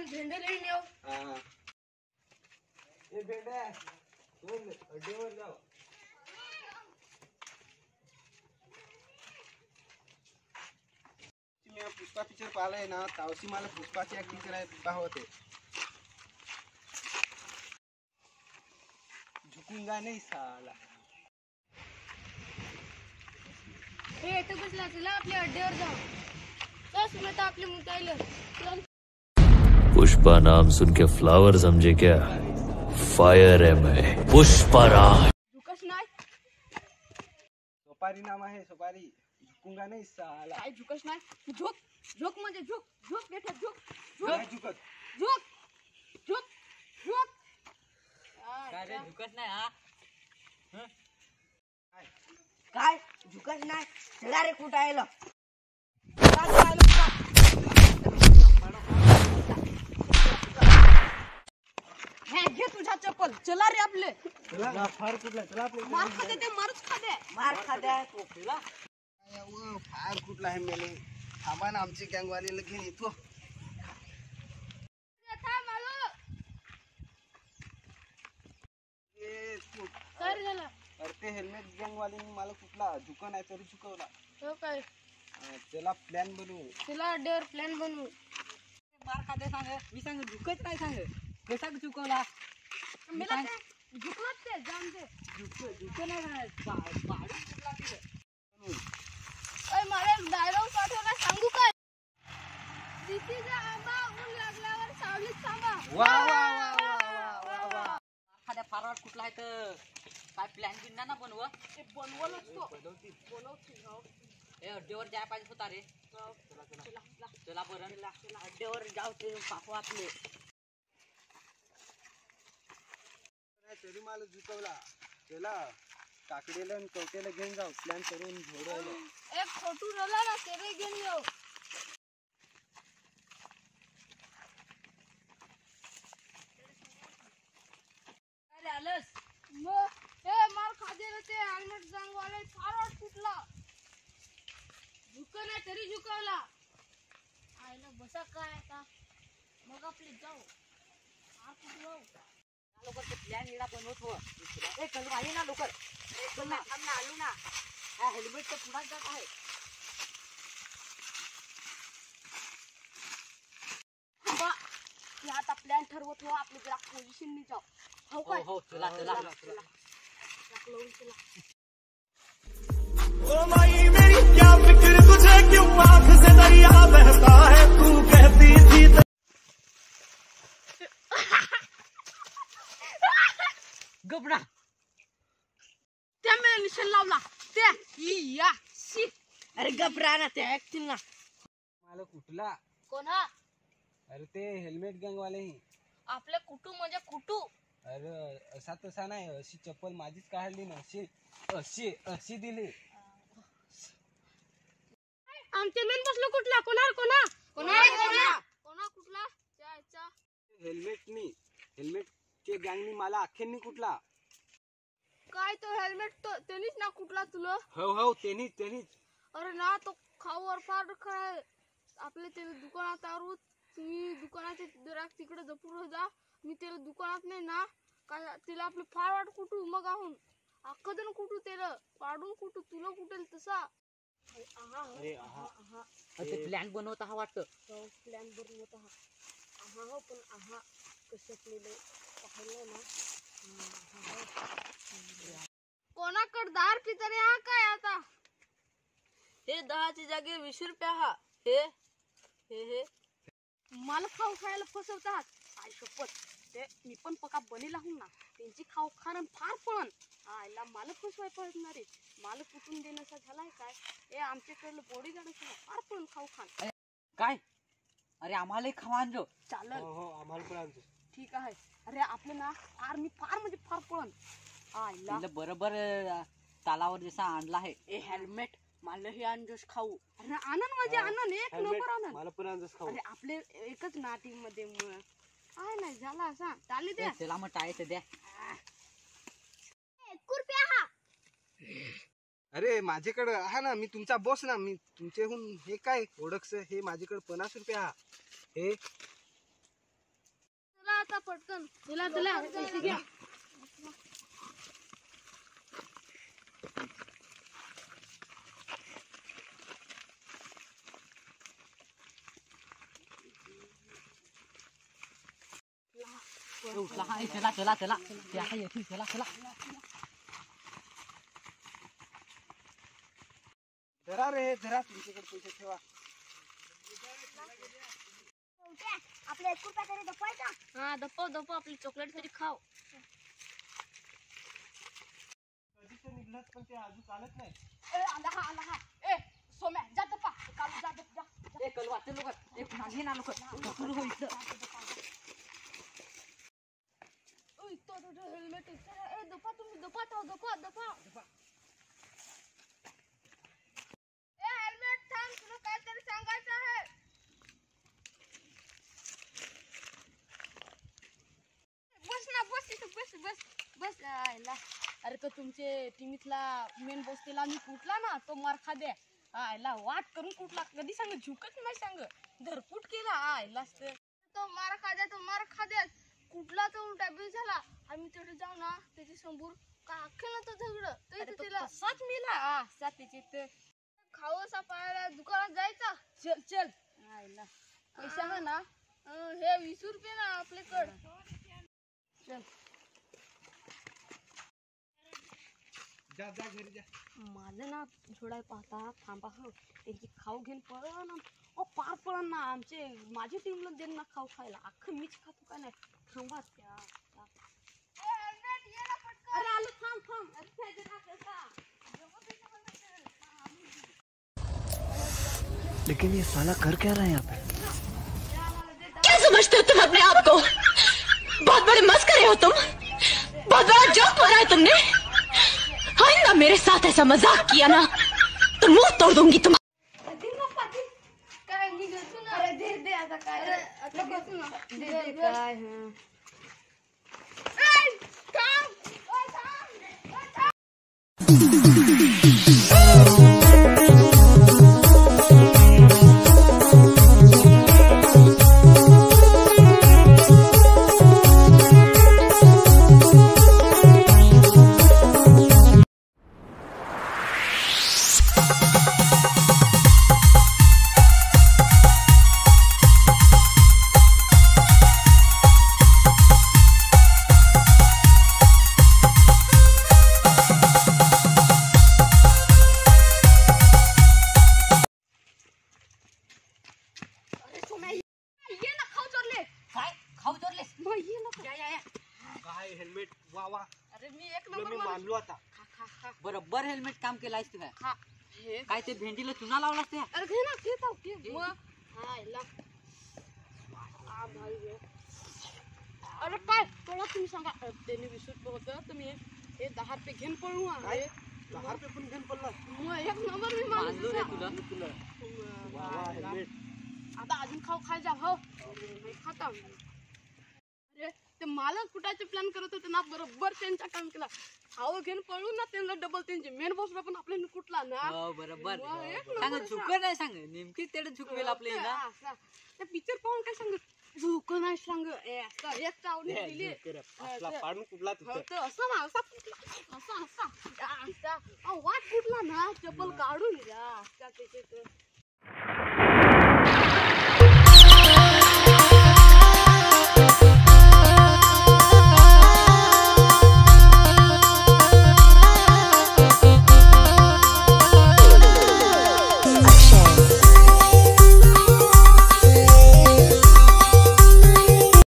भेंडे लेने आओ। हाँ ये भेंडे तुम अड्डेवर जाओ। मी पुष्पा पिक्चर पाहिलाय ना तावशी मला पुष्पाची ऍक्टिंग करायला होते झुकूंगा नहीं साला। हे इथं बसला चला आपल्या अड्ड्यावर जाऊ। चल सुमिता आपले मुतायला चल। पुष्पा नाम सुन के फ्लावर समझे क्या? फायर है मैं पुष्पा राज। झुकस नाही। सोपारी नाम आहे सोपारी झुकूंगा नहीं साला। काय झुकस नाही तू झुक झुक म्हणजे झुक झुक बेटा झुक नाही झुकत झुक झुक झुक काय रे झुकत नाही हा? काय झुकत नाही चला रे कुठं आयला हे घे तुझा चप्पल चला रे आपले चला फार कुठला चला आपले मार खाते ते मारच खाते मार खाद्या फार कुठला आहे मेले थांबा ना आमची गँगवाले घेऊन येतो। काय झालं अरे ते हेल्मेट गँगवाले मला कुठला झुकन आहे तरी झुकवला। हो काय चला प्लॅन बनवू चला अड्ड्यावर प्लॅन बनवू। मार खाते सांग मी सांग झुकत नाही सांग कसा झुकवला मला ते झुकलत ते जाम ते झुक नाही पाडून झुकला तिथे। ओय मला एक डायलॉग पाठवला सांगू काय? तिथीचा आंबा ऊन लागल्यावर सावलीत थांबा। वा वा वा वा वा वा एखाद्या फारवाड कुठला आहे तर काय प्लॅन बिन ना बनव ते बनवलंच तो बनवती हो ए अड्डेवर जाय पाहिजे होता रे। चला बरं अड्डेवर जाऊ ते पापू आपले तरी मला झुकवला। चला काकडीला आणि कवट्याला घेऊन जाऊ प्लॅन करून झोडायला। एक फोटो रला ना तेरे घेऊन येऊ। अरे आलस मग हे मार खादेला ते हेल्मेट जांगवाले फार फुटला झुक नाही तरी झुकवला। आयला बसा काय आता मग आपले जाऊ मार फुटलो लवकर ते प्लॅन निळा बनवत हो ए कल आली ना लवकर चल ना आलो ना हा हेल्मेट तर पुढे जात आहे। बा की आता प्लॅन ठरवत हो आपले जरा पोझिशन नी जाऊ हो काय हो चला चला लावून चला। ओ माई मेरी क्या फिक्र तुझे क्यों आंख से दरिया बहता है तू कहती थी गबडा त्या मेला निशाण लावला त्या या शी अरे घबरा ना ते ऐकतील ना मला कुठला कोणा अरे ते हेल्मेट गँगवाले ही आपले कुटू म्हणजे कुटू अरे असा तसा नाही अशी चप्पल माझीच काढली ना अशी अशी अशी दिली। आमचे मेन बसलो कुठला कोणा कोणा कोणा कोणा कोणा कुठला जायचा हेल्मेट ते गँगनी मला अखेरनी कुठला काय तो हेल्मेट तो त्यांनीच ना कुठला तुला हो तेनीच अरे ना तो खाऊवर फार काय आपले ते दुकानात आरू तुम्ही दुकानाचे जरा तिकडे जपूर जा मी त्याला दुकानात नाही ना काय तिला आपली फार वाट कुठू मग आहून अख्खं जण कुठू त्याला पाडून कुठू तुला कुठेल तसा अरे आहा ते प्लॅन बनवत हा वाटतं प्लॅन बनवत आहा हो पण आहा कसं केलं पाहिलं ना कोणाकडे 10 रुपये तरी हा काय आता हे 10ची जागे 20 रुपये हा हे हे हे मला खाऊ खायला फसवतात आई शपथ ते मी पण पका बनी लावून ना त्यांची खाऊ खाणं फार पण आईला मला फसवाय पडणार रे मला कुठून देण्याचा झालाय काय हे आमच्याकडलं बॉडीगार्ड फार पण खाऊ खाण काय अरे आम्हाला खावान जो चालेल हो आम्हाला पण आणतो ठीक आहे अरे आपले ना फार मी फार म्हणजे फार पण आईला बरोबर तालावर जसा आणला आहे ए हेल्मेट मला हे अंजोश खाऊ अरे आनंद म्हणजे आनंद एक नंबर आनंद मला पण आणतोस खाऊ अरे आपले एकच ना टीम मध्ये काय नाही झाला असा चालली द्या त्याला मग टाळायचं द्या 1 रुपया हा अरे माझ्याकडे हा ना मी तुमचा बॉस ना मी तुमच्याहून हे काय ओळखस हे माझ्याकडे 50 रुपये हा हे पटकन चला चला पैसे घ्या. उठला हा चला चला चला ते आता येतील चला चला जरा रे जरा तुमच्याकडे पैसे ठेवा. आपल्या 1 रुपया तरी दपायचा. हा दपव आपली चॉकलेट तरी खाव. कधी तर निघलात पण ते अजून चालत नाही. आला हा सोम्या जा दपा कालू जा दप जा. ए कल वाचल लोक एक नागे ना लोक सुरू होईल तो हेल्मेट ए दपा तुम्ही दपा थाव दपा ए हेल्मेट थांब तुला काहीतरी सांगायचं आहे. बस ना बस इथं बस आयला. अरे तो तुमचे टीमीतला मेन बॉस त्याला मी कुठला ना तो मार खा दे आयला वाट करून कुठला कधी सांग झुकत नाही सांग धरपूट केला आयला तो मार खा दे कुठला तो उलटा बिल झाला. आम्ही तिकडे जाऊ ना त्याची समोर काय अख्खे ना तो झगड तर तिला साथ मिला त्याची खाऊ असा पाहायला दुकानात जायचा. चल आयला पैसा हा ना हे 20 रुपये ना आपल्याकडं. चल जा जा घरी जा. माझं ना झोडाय पाहता थांबा हो त्यांची खाऊ घेऊन पळा ना पार पळा ना आमचे माझ्या टीमला देन ना खाऊ खायला अख्खं मीच खातो का नाही थांबा त्या. अरे आलो थांब लेकिन ये साला कर क्या रहा है यहाँ पे? क्या समझते हो तुम अपने आप को? बहुत बड़े मस्करे हो तुम. बहुत बड़ा जोक मारा है तुमने. आइंदा मेरे साथ ऐसा मजाक किया ना तो मुंह तोड़ दूंगी तुम. काय निघतो ना. अरे दे आता काय आता घेतो ना दे काय काय हेल्मेट वा वा. अरे मी एक तुला नंबर मी मानलो आता. बरोबर हेल्मेट काम केलं आहेस तुम्ही हा हे काय ते भेंडीला चुना लावला ते अरे घे ना घे मग आयला भाई रे. अरे काय तुला तुम्ही सांगा त्यांनी 20 रुपये होतं तुम्ही हे 10 रुपये घेऊन पळू काय 10 रुपये पण घेऊन पडला. मग एक नंबर मी मानलो रे तुला तुला वा वा हेल्मेट. आता अजून खाऊ खायचा हो मी खाता. अरे ते मालक कुठाचे प्लॅन करत होते ना बरोबर त्यांच्या काम केला. खाऊ घेऊन पळून ना त्यांना डबल त्यांचे मेन बॉसला पण आपल्याला कुठला ना हो बरोबर मग एक सांग नंबर झुक नाही सांग नेमकी तेवढं झुकवेल आपले ना त्या पिक्चर पाहून काय सांग झुक नाही सांग एक चावणी दिली असला पाडून कुठला तिथं. तर असं ना असा वाट कुठला ना चप्पल काढून द्या त्याचे